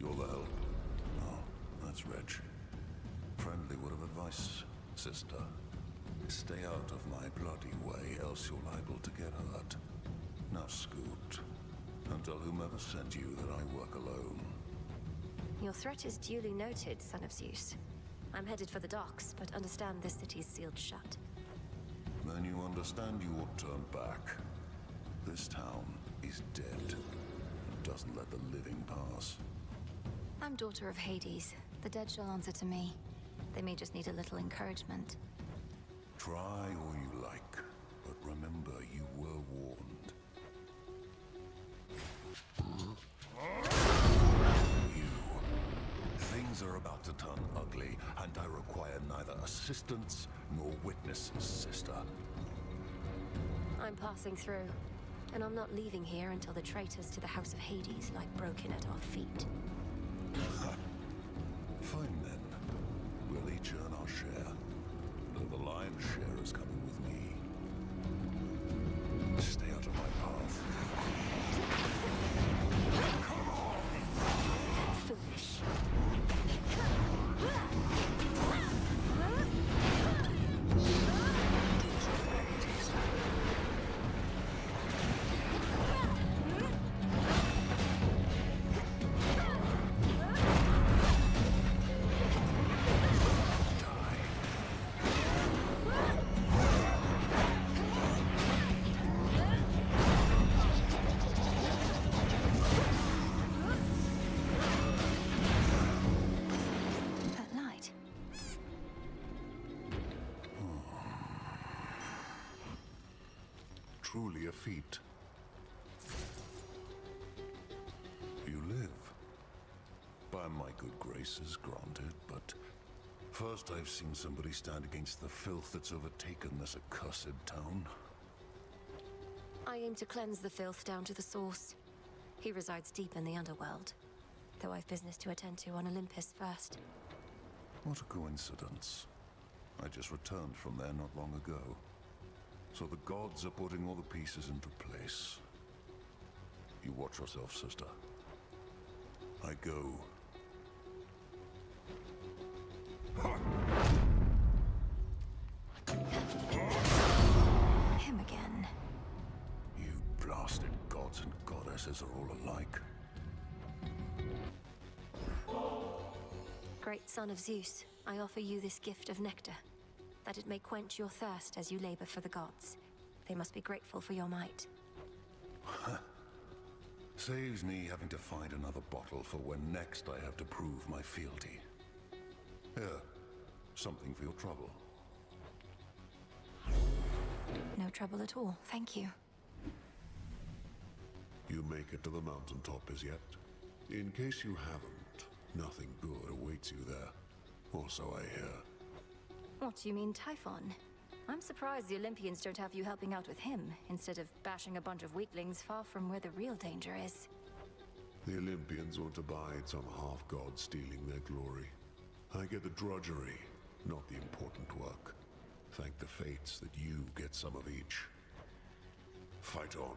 You're the help. Oh, that's rich. Friendly word of advice, sister. Stay out of my bloody way, else you're liable to get hurt. Now scoot, and tell whomever sent you that I work alone. Your threat is duly noted, son of Zeus. I'm headed for the docks, but understand this city's sealed shut. Then you understand you ought to turn back. This town is dead. It doesn't let the living pass. I'm daughter of Hades. The dead shall answer to me. They may just need a little encouragement. Try all you like, but remember you were warned. You. Things are about to turn ugly, and I require neither assistance nor witnesses, sister. I'm passing through, and I'm not leaving here until the traitors to the House of Hades lie broken at our feet. Fine then. We'll each earn our share. Though the lion's share is coming with me. Stay out of my path. Come on! Foolish. Truly a feat. You live. By my good graces, granted, but first I've seen somebody stand against the filth that's overtaken this accursed town. I aim to cleanse the filth down to the source. He resides deep in the underworld, though I've business to attend to on Olympus first. What a coincidence. I just returned from there not long ago. So the gods are putting all the pieces into place. You watch yourself, sister. I go. Him again. You blasted gods and goddesses are all alike. Great son of Zeus, I offer you this gift of nectar, that it may quench your thirst as you labor for the gods. They must be grateful for your might. Saves me having to find another bottle for when next I have to prove my fealty. Here, something for your trouble. No trouble at all, thank you. You make it to the mountaintop as yet? In case you haven't, nothing good awaits you there. Or so I hear. What do you mean, Typhon? I'm surprised the Olympians don't have you helping out with him, instead of bashing a bunch of weaklings far from where the real danger is. The Olympians want to bide some half-god stealing their glory. I get the drudgery, not the important work. Thank the fates that you get some of each. Fight on.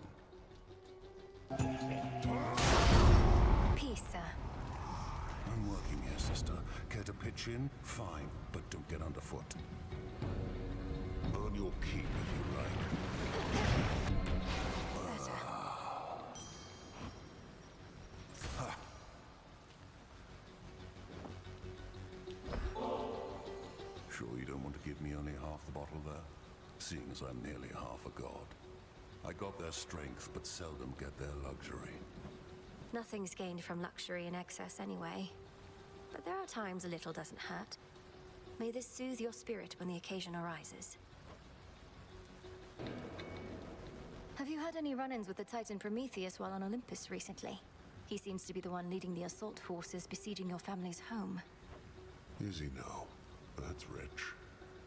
Peace, sir. I'm working here, sister. Care to pitch in? Fine, but don't get underfoot. Earn your keep if you like. Better. Sure you don't want to give me only half the bottle there? Seeing as I'm nearly half a god. I got their strength, but seldom get their luxury. Nothing's gained from luxury in excess anyway. But there are times a little doesn't hurt. May this soothe your spirit when the occasion arises. Have you had any run-ins with the Titan Prometheus while on Olympus recently? He seems to be the one leading the assault forces besieging your family's home. Is he now? That's rich.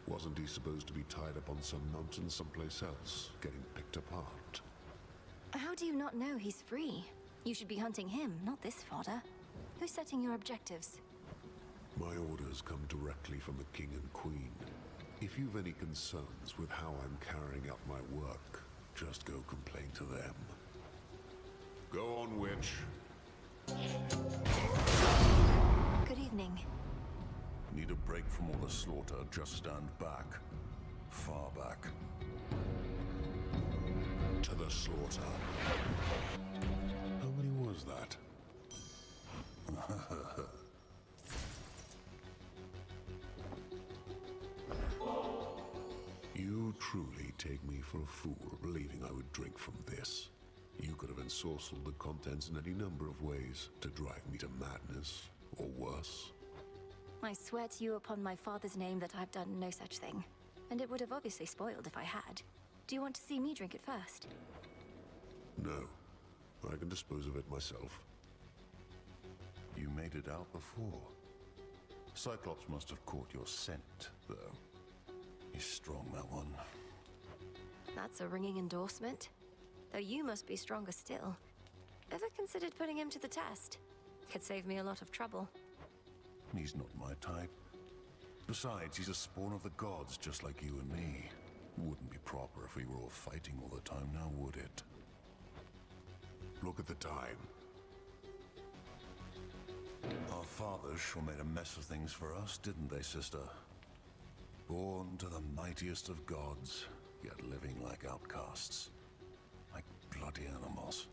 Wasn't he supposed to be tied up on some mountain someplace else, getting picked apart? How do you not know he's free? You should be hunting him, not this fodder. Who's setting your objectives? My orders come directly from the king and queen. If you've any concerns with how I'm carrying out my work, just go complain to them. Go on, witch. break from all the slaughter, just stand back. Far back. To the slaughter. How many was that? You truly take me for a fool, believing I would drink from this. You could have ensorcelled the contents in any number of ways to drive me to madness, or worse. I swear to you upon my father's name that I've done no such thing. And it would have obviously spoiled if I had. Do you want to see me drink it first? No. I can dispose of it myself. You made it out before. Cyclops must have caught your scent, though. He's strong, that one. That's a ringing endorsement. Though you must be stronger still. Ever considered putting him to the test? Could save me a lot of trouble. He's not my type. Besides, he's a spawn of the gods, just like you and me. Wouldn't be proper if we were all fighting all the time, now would it? Look at the time. Our fathers sure made a mess of things for us, didn't they, sister? Born to the mightiest of gods, yet living like outcasts. Like bloody animals.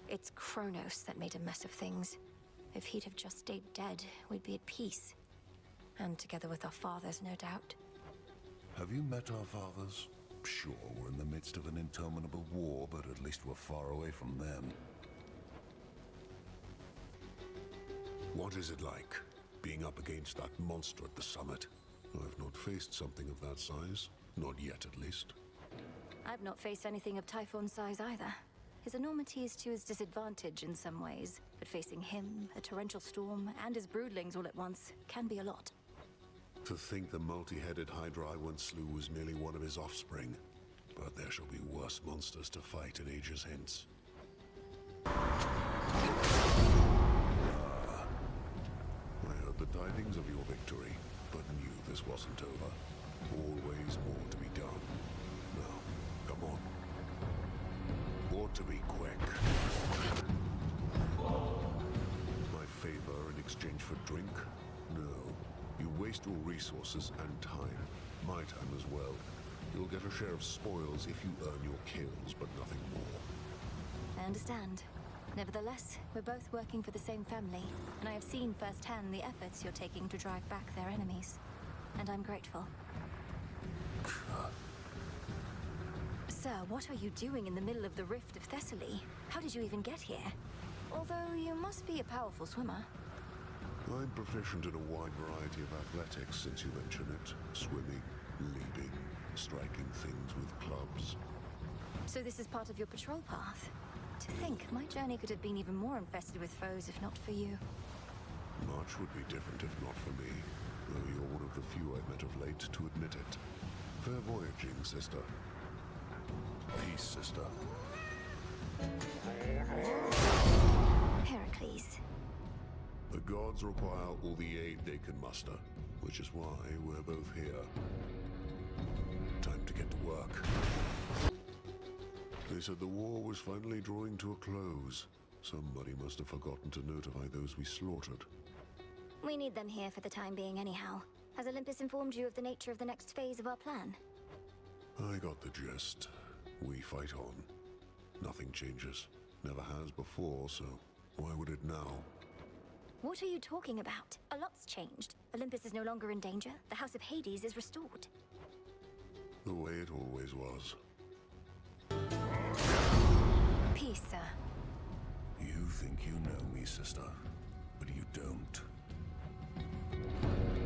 It's Kronos that made a mess of things. If he'd have just stayed dead, we'd be at peace. And together with our fathers, no doubt. Have you met our fathers? Sure, we're in the midst of an interminable war, but at least we're far away from them. What is it like, being up against that monster at the summit? I've not faced something of that size. Not yet, at least. I've not faced anything of Typhon's size either. His enormity is to his disadvantage in some ways, but facing him, a torrential storm, and his broodlings all at once can be a lot. To think the multi-headed Hydra I once slew was merely one of his offspring. But there shall be worse monsters to fight in ages hence. I heard the tidings of your victory, but knew this wasn't over. Always more to be done. Now, come on. Ought to be quick. My favor in exchange for drink? No. You waste your resources and time. My time as well. You'll get a share of spoils if you earn your kills, but nothing more. I understand. Nevertheless, we're both working for the same family, and I have seen firsthand the efforts you're taking to drive back their enemies. And I'm grateful. Sir, what are you doing in the middle of the Rift of Thessaly? How did you even get here? Although you must be a powerful swimmer. I'm proficient in a wide variety of athletics since you mention it. Swimming, leaping, striking things with clubs. So this is part of your patrol path? To think, my journey could have been even more infested with foes if not for you. Much would be different if not for me, though you're one of the few I've met of late to admit it. Fair voyaging, sister. Peace, sister. Heracles. The gods require all the aid they can muster, which is why we're both here. Time to get to work. They said the war was finally drawing to a close. Somebody must have forgotten to notify those we slaughtered. We need them here for the time being anyhow. Has Olympus informed you of the nature of the next phase of our plan? I got the gist. We fight on. Nothing changes. Never has before, so why would it now? What are you talking about? A lot's changed. Olympus is no longer in danger. The House of Hades is restored. The way it always was. Peace, sir. You think you know me, sister, but you don't.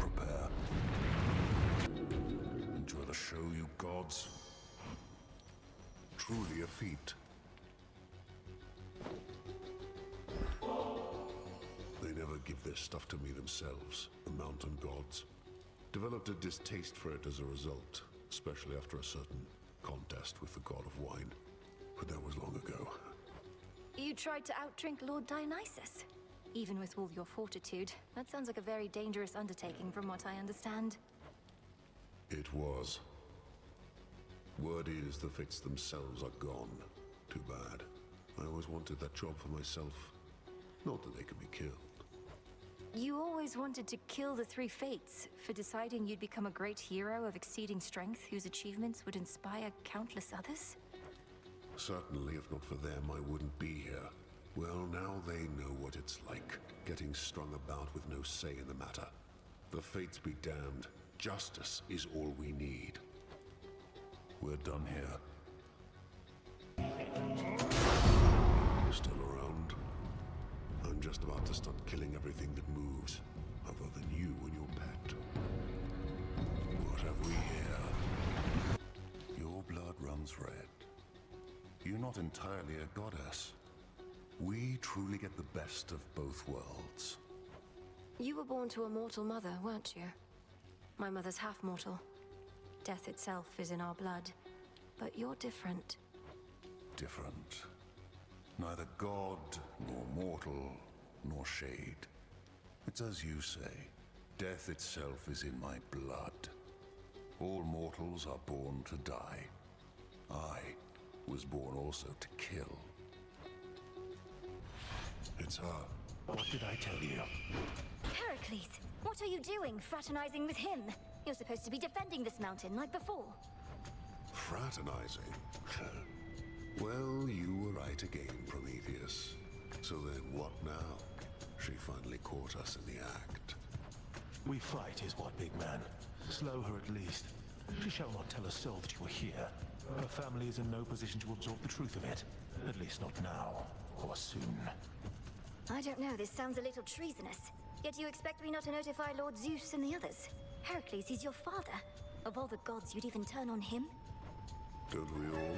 Prepare. Enjoy the show, you gods. Truly a feat. They never give this stuff to me themselves, the mountain gods. Developed a distaste for it as a result, especially after a certain contest with the god of wine. But that was long ago. You tried to outdrink Lord Dionysus. Even with all your fortitude, that sounds like a very dangerous undertaking from what I understand. It was. Word is the fates themselves are gone. Too bad. I always wanted that job for myself. Not that they could be killed. You always wanted to kill the three fates for deciding you'd become a great hero of exceeding strength whose achievements would inspire countless others? Certainly, if not for them, I wouldn't be here. Well, now they know what it's like, getting strung about with no say in the matter. The fates be damned. Justice is all we need. We're done here. Still around? I'm just about to start killing everything that moves, other than you and your pet. What have we here? Your blood runs red. You're not entirely a goddess. We truly get the best of both worlds. You were born to a mortal mother, weren't you? My mother's half-mortal. Death itself is in our blood. But you're different. Different. Neither god, nor mortal, nor shade. It's as you say. Death itself is in my blood. All mortals are born to die. I was born also to kill. It's her. What did I tell you? Heracles, what are you doing, fraternizing with him? You're supposed to be defending this mountain like before. Fraternizing? Well, you were right again, Prometheus. So then what now? She finally caught us in the act. We fight is what, big man. Slow her at least. She shall not tell a soul that you are here. Her family is in no position to absorb the truth of it. At least not now, or soon. I don't know, this sounds a little treasonous. Yet you expect me not to notify Lord Zeus and the others? Heracles, he's your father. Of all the gods, you'd even turn on him? Don't we all?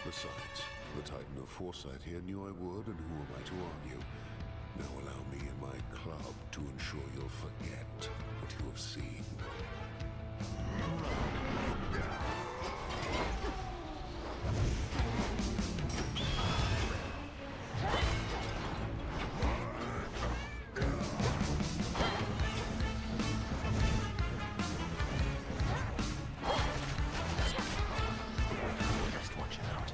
Besides, the Titan of Foresight here knew I would, and who am I to argue? Now allow me and my club to ensure you'll forget what you have seen. Just watch out.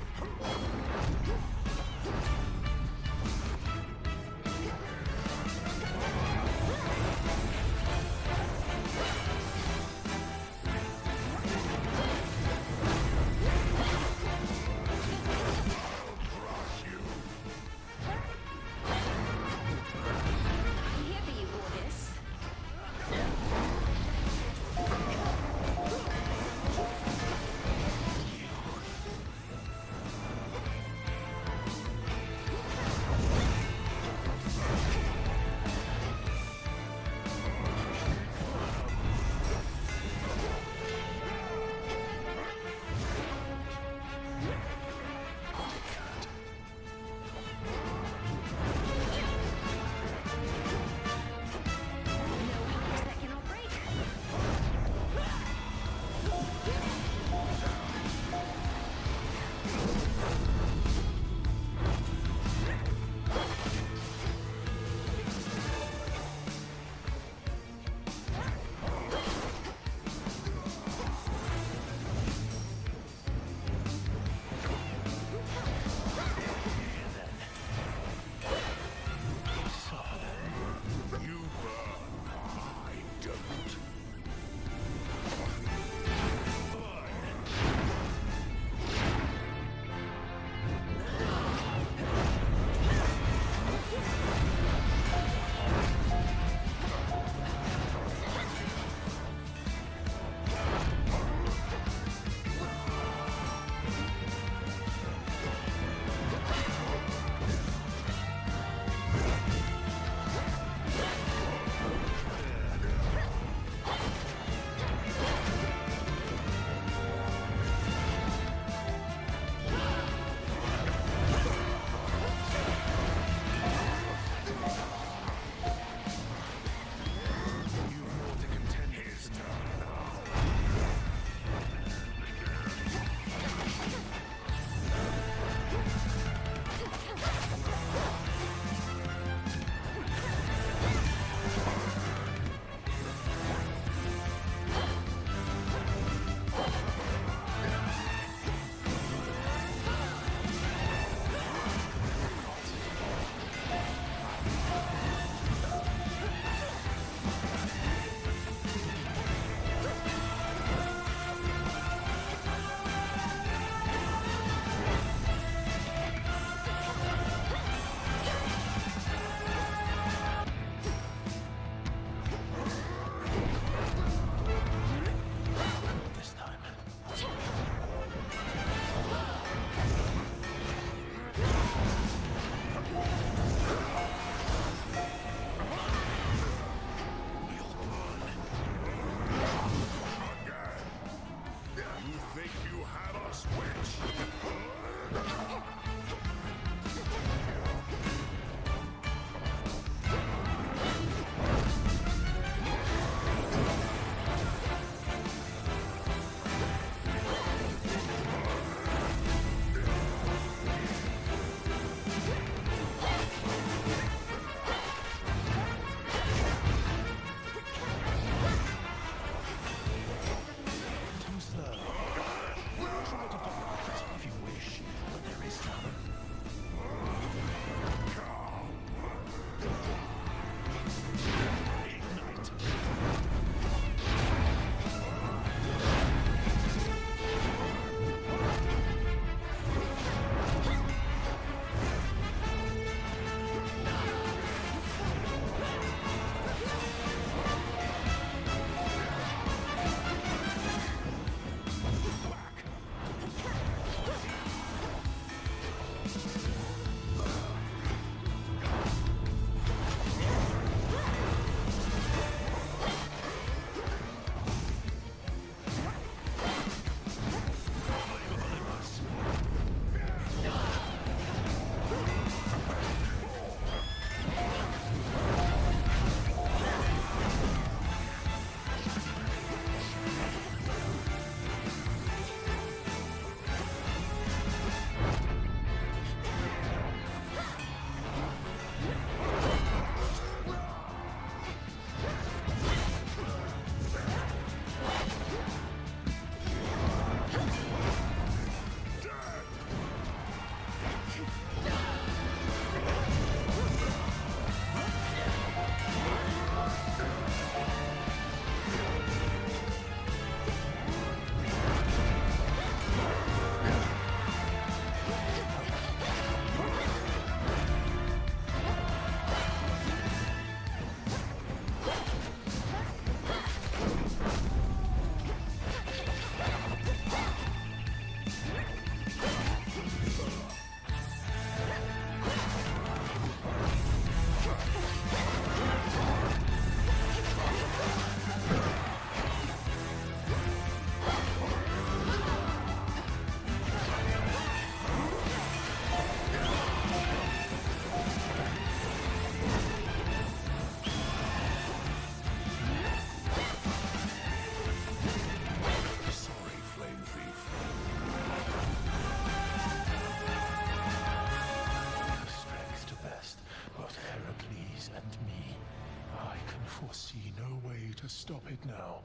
to stop it now.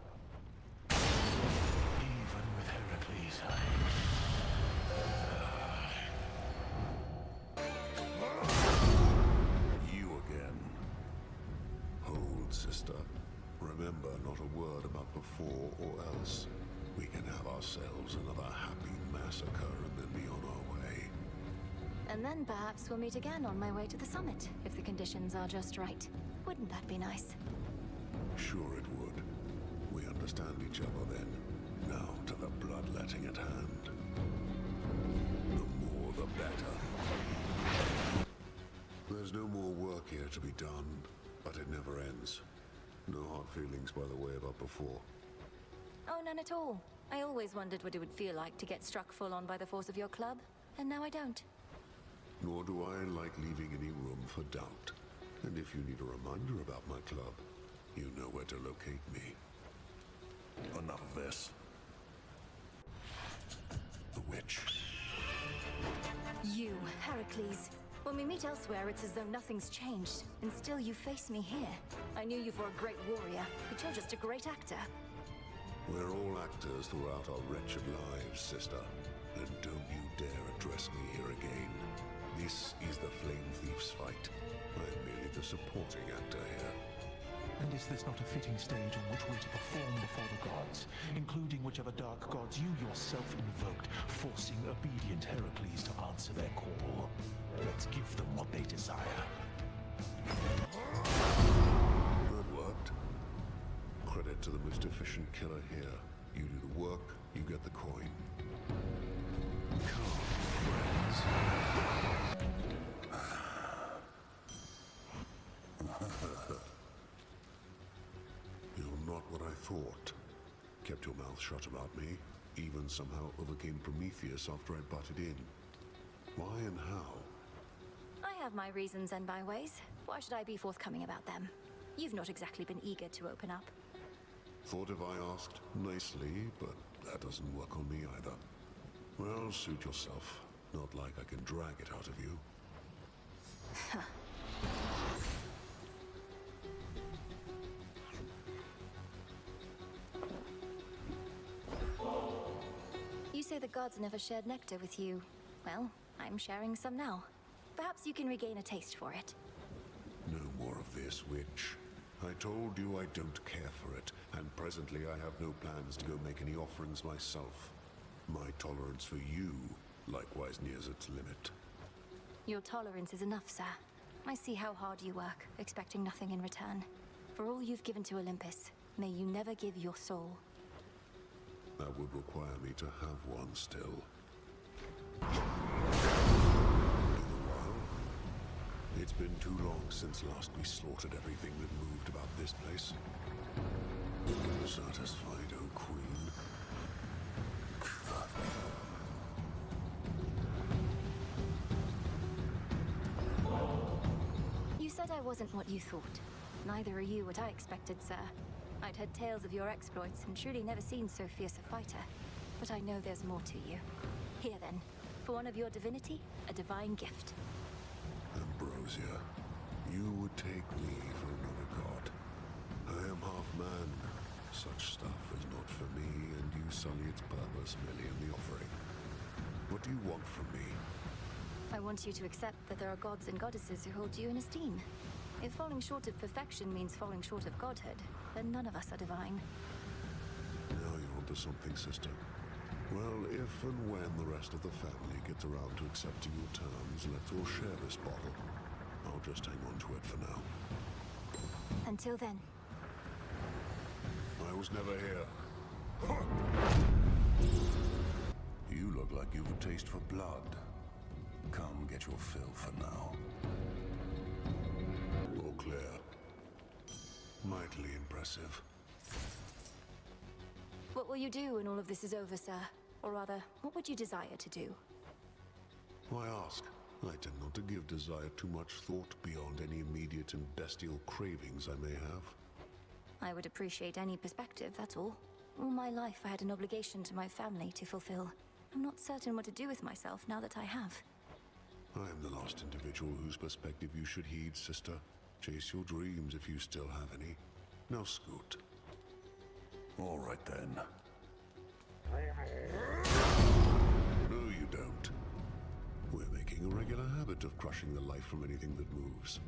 Even with Heracles, You again. Hold, sister. Remember, not a word about before or else. We can have ourselves another happy massacre and then be on our way. And then perhaps we'll meet again on my way to the summit, if the conditions are just right. Wouldn't that be nice? Sure it would. We understand each other then. Now to the bloodletting at hand. The more the better. There's no more work here to be done, but it never ends. No hard feelings, by the way, about before. Oh, none at all. I always wondered what it would feel like to get struck full on by the force of your club, and now I don't. Nor do I like leaving any room for doubt. And if you need a reminder about my club, you know where to locate me. Enough of this. The witch. You, Heracles. When we meet elsewhere, it's as though nothing's changed, and still you face me here. I knew you for a great warrior, but you're just a great actor. We're all actors throughout our wretched lives, sister. And don't you dare address me here again. This is the Flame Thief's fight. I'm merely the supporting actor here. and is this not a fitting stage on which we're to perform before the gods, including whichever dark gods you yourself invoked, forcing obedient Heracles to answer their call? Let's give them what they desire. That worked. Credit to the most efficient killer here. You do the work, you get the coin. Come, friends. You're not what I thought. Kept your mouth shut about me, even somehow overcame Prometheus after I butted in. Why and how? I have my reasons and my ways. Why should I be forthcoming about them? You've not exactly been eager to open up. Thought if I asked nicely, but that doesn't work on me either. Well, suit yourself. Not like I can drag it out of you. You say the gods never shared nectar with you. Well, I'm sharing some now. Perhaps you can regain a taste for it. No more of this, witch. I told you I don't care for it, and presently I have no plans to go make any offerings myself. My tolerance for you likewise nears its limit. Your tolerance is enough, sir. I see how hard you work, expecting nothing in return. For all you've given to Olympus, may you never give your soul. That would require me to have one still. It's been too long since last we slaughtered everything that moved about this place. Satisfied, O Queen? You said I wasn't what you thought. Neither are you what I expected, sir. I'd heard tales of your exploits and truly never seen so fierce a fighter. But I know there's more to you. Here then, for one of your divinity, a divine gift. Ambrosia, you would take me for another god. I am half man. Such stuff is not for me, and you sully its purpose merely in the offering. What do you want from me? I want you to accept that there are gods and goddesses who hold you in esteem. If falling short of perfection means falling short of godhood, then none of us are divine. Now you're onto something, sister. Well, if and when the rest of the family gets around to accepting your terms, let's all share this bottle. I'll just hang on to it for now. Until then. I was never here. You look like you've a taste for blood. Come get your fill for now. All clear. Mightily impressive. What will you do when all of this is over, sir? Or rather, what would you desire to do? Why ask? I tend not to give desire too much thought beyond any immediate and bestial cravings I may have. I would appreciate any perspective, that's all. All my life I had an obligation to my family to fulfill. I'm not certain what to do with myself now that I have. I am the last individual whose perspective you should heed, sister. Chase your dreams if you still have any. Now scoot. All right then. No, you don't. We're making a regular habit of crushing the life from anything that moves.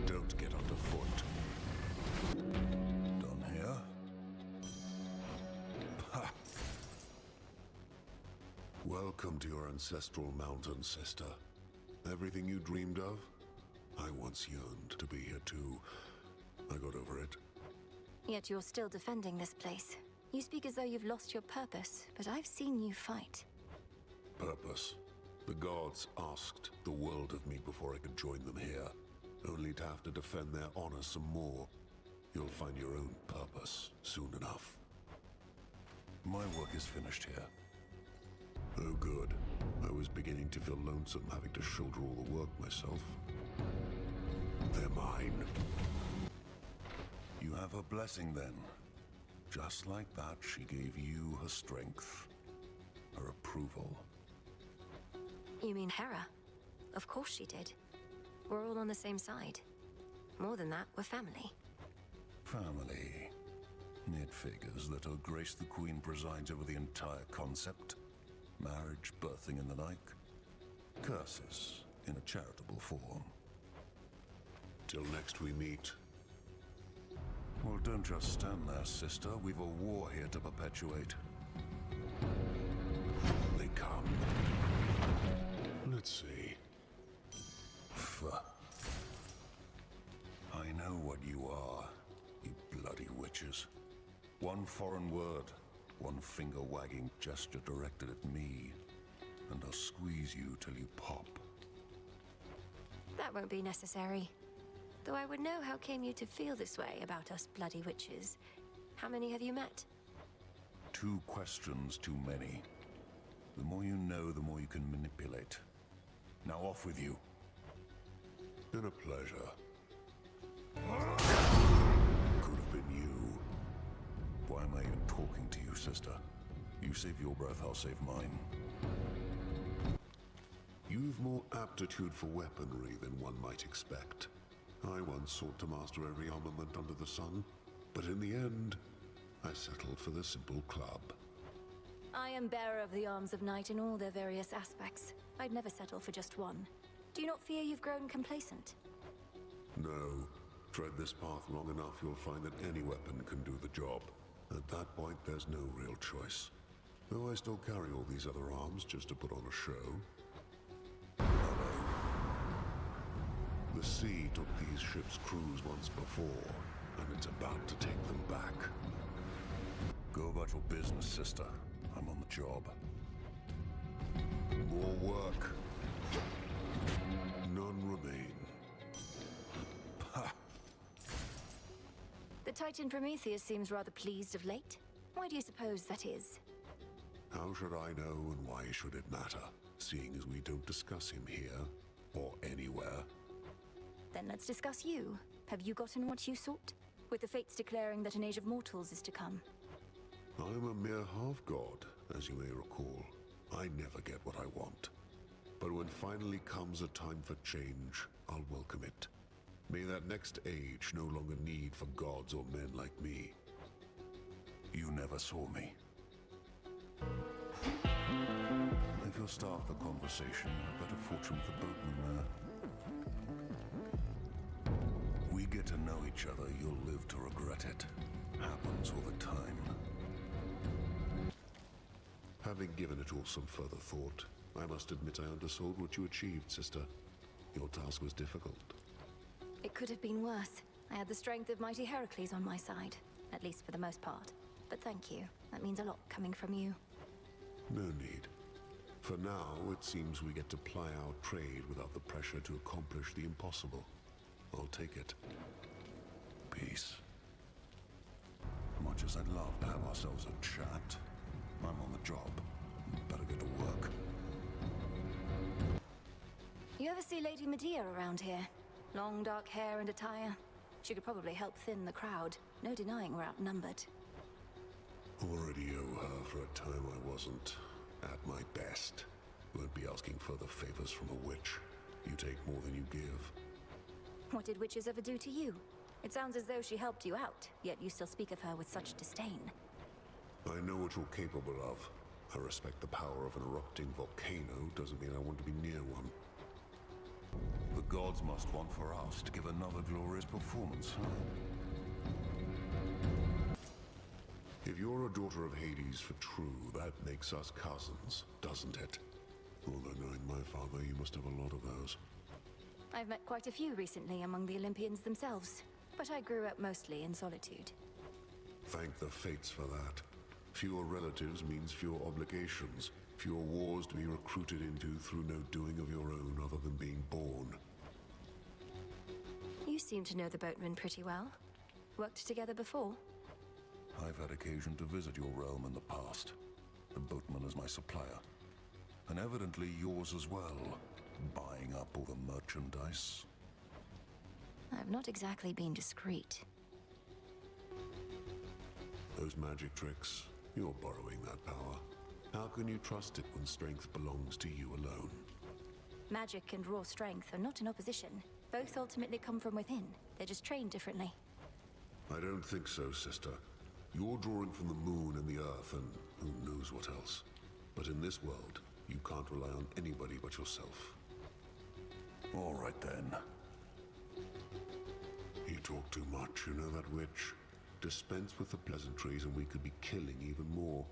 Don't get underfoot. Done here? Ha! Welcome to your ancestral mountain, sister. Everything you dreamed of, I once yearned to be here too. I got over it. Yet you're still defending this place. You speak as though you've lost your purpose, but I've seen you fight. Purpose. The gods asked the world of me before I could join them here, only to have to defend their honor some more. You'll find your own purpose soon enough. My work is finished here. Oh good. I was beginning to feel lonesome having to shoulder all the work myself. They're mine. You have her blessing then. Just like that, she gave you her strength, her approval. You mean Hera? Of course she did. We're all on the same side. More than that, we're family. Family. It figures that Her Grace the Queen presides over the entire concept. Marriage, birthing, and the like. Curses, in a charitable form. Till next we meet. Well, don't just stand there, sister. We've a war here to perpetuate. They come. Let's see. I know what you are, you bloody witches. One foreign word, one finger-wagging gesture directed at me, and I'll squeeze you till you pop. That won't be necessary. Though I would know how came you to feel this way about us bloody witches. How many have you met? 2 questions too many. The more you know, the more you can manipulate. Now off with you. Been a pleasure. Could have been you. Why am I even talking to you, sister? You save your breath, I'll save mine. You've more aptitude for weaponry than one might expect. I once sought to master every armament under the sun, but in the end, I settled for the simple club. I am bearer of the arms of night in all their various aspects. I'd never settle for just one. Do you not fear you've grown complacent? No. Tread this path long enough, you'll find that any weapon can do the job. At that point, there's no real choice. Though I still carry all these other arms just to put on a show. The sea took these ships' crews once before, and it's about to take them back. Go about your business, sister. I'm on the job. More work. None remain. Ha! The Titan Prometheus seems rather pleased of late. Why do you suppose that is? How should I know, and why should it matter, seeing as we don't discuss him here, or anywhere? Then let's discuss you. Have you gotten what you sought? With the fates declaring that an age of mortals is to come. I'm a mere half-god, as you may recall. I never get what I want. But when finally comes a time for change, I'll welcome it. May that next age no longer need for gods or men like me. You never saw me. If you'll start the conversation, a better fortune with the boatman there. We get to know each other, you'll live to regret it. Happens all the time. Having given it all some further thought, I must admit I undersold what you achieved, sister. Your task was difficult. It could have been worse. I had the strength of mighty Heracles on my side, at least for the most part. But thank you. That means a lot coming from you. No need. For now, it seems we get to ply our trade without the pressure to accomplish the impossible. I'll take it. Peace. Much as I'd love to have ourselves a chat, I'm on the job. Better get to work. You ever see Lady Medea around here? Long dark hair and attire. She could probably help thin the crowd. No denying we're outnumbered. Already owe her for a time I wasn't at my best. Won't be asking further favors from a witch. You take more than you give. What did witches ever do to you? It sounds as though she helped you out, yet you still speak of her with such disdain. I know what you're capable of. I respect the power of an erupting volcano, doesn't mean I want to be near one. The gods must want for us to give another glorious performance, huh? If you're a daughter of Hades for true, that makes us cousins, doesn't it? Although knowing my father, you must have a lot of those. I've met quite a few recently among the Olympians themselves, but I grew up mostly in solitude. Thank the fates for that. Fewer relatives means fewer obligations, fewer wars to be recruited into through no doing of your own other than being born. You seem to know the boatmen pretty well. Worked together before? I've had occasion to visit your realm in the past. The boatman is my supplier. And evidently yours as well, buying up all the merchandise. I've not exactly been discreet. Those magic tricks, you're borrowing that power. How can you trust it when strength belongs to you alone? Magic and raw strength are not in opposition. Both ultimately come from within. They're just trained differently. I don't think so, sister. You're drawing from the moon and the earth and who knows what else. But in this world, you can't rely on anybody but yourself. All right then. You talk too much, you know that, witch? Dispense with the pleasantries and we could be killing even more.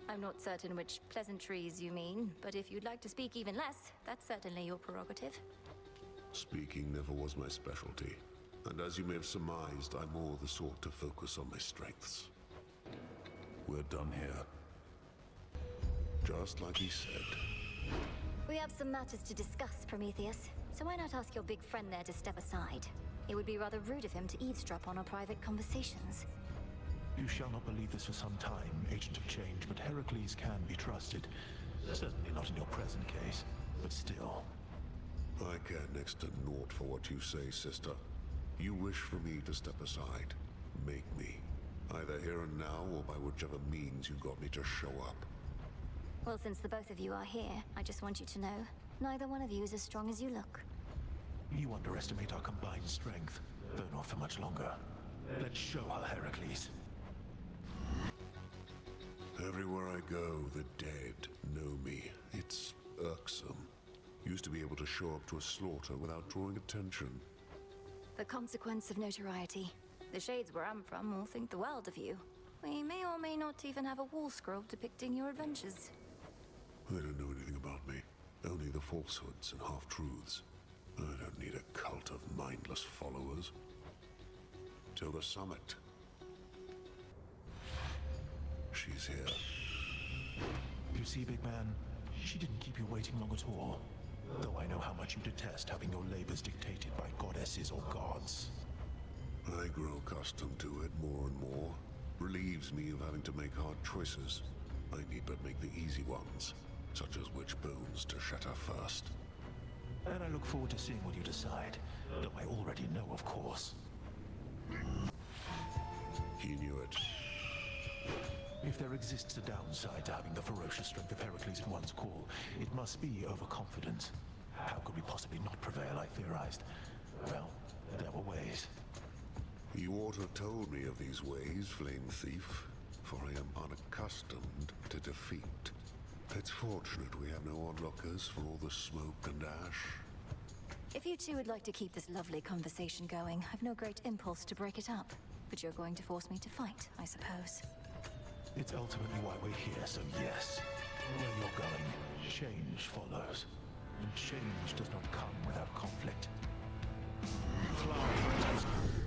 I'm not certain which pleasantries you mean, but if you'd like to speak even less, that's certainly your prerogative. Speaking never was my specialty. And as you may have surmised, I'm more the sort to focus on my strengths. We're done here. Just like he said. We have some matters to discuss, Prometheus, so why not ask your big friend there to step aside? It would be rather rude of him to eavesdrop on our private conversations. You shall not believe this for some time, Agent of Change, but Heracles can be trusted. Certainly not in your present case, but still. I care next to naught for what you say, sister. You wish for me to step aside. Make me. Either here and now, or by whichever means you got me to show up. Well, since the both of you are here, I just want you to know, neither one of you is as strong as you look. You underestimate our combined strength, though not for much longer. Let's show her, Heracles. Everywhere I go, the dead know me. It's irksome. Used to be able to show up to a slaughter without drawing attention. The consequence of notoriety. The shades where I'm from all think the world of you. We may or may not even have a wall scroll depicting your adventures. They don't know anything about me. Only the falsehoods and half-truths. I don't need a cult of mindless followers. Till the summit. She's here. You see, big man, she didn't keep you waiting long at all. Though I know how much you detest having your labors dictated by goddesses or gods. I grow accustomed to it more and more. Relieves me of having to make hard choices. I need but make the easy ones, such as which bones to shatter first. And I look forward to seeing what you decide, though I already know, of course. He knew it. If there exists a downside to having the ferocious strength of Heracles at one's call, it must be overconfidence. How could we possibly not prevail, I theorized. Well, there were ways. You ought to have told me of these ways, Flame Thief, for I am unaccustomed to defeat. It's fortunate we have no onlookers for all the smoke and ash. If you two would like to keep this lovely conversation going, I've no great impulse to break it up. But you're going to force me to fight, I suppose. It's ultimately why we're here, so yes. Where you're going, change follows. And change does not come without conflict. Fly.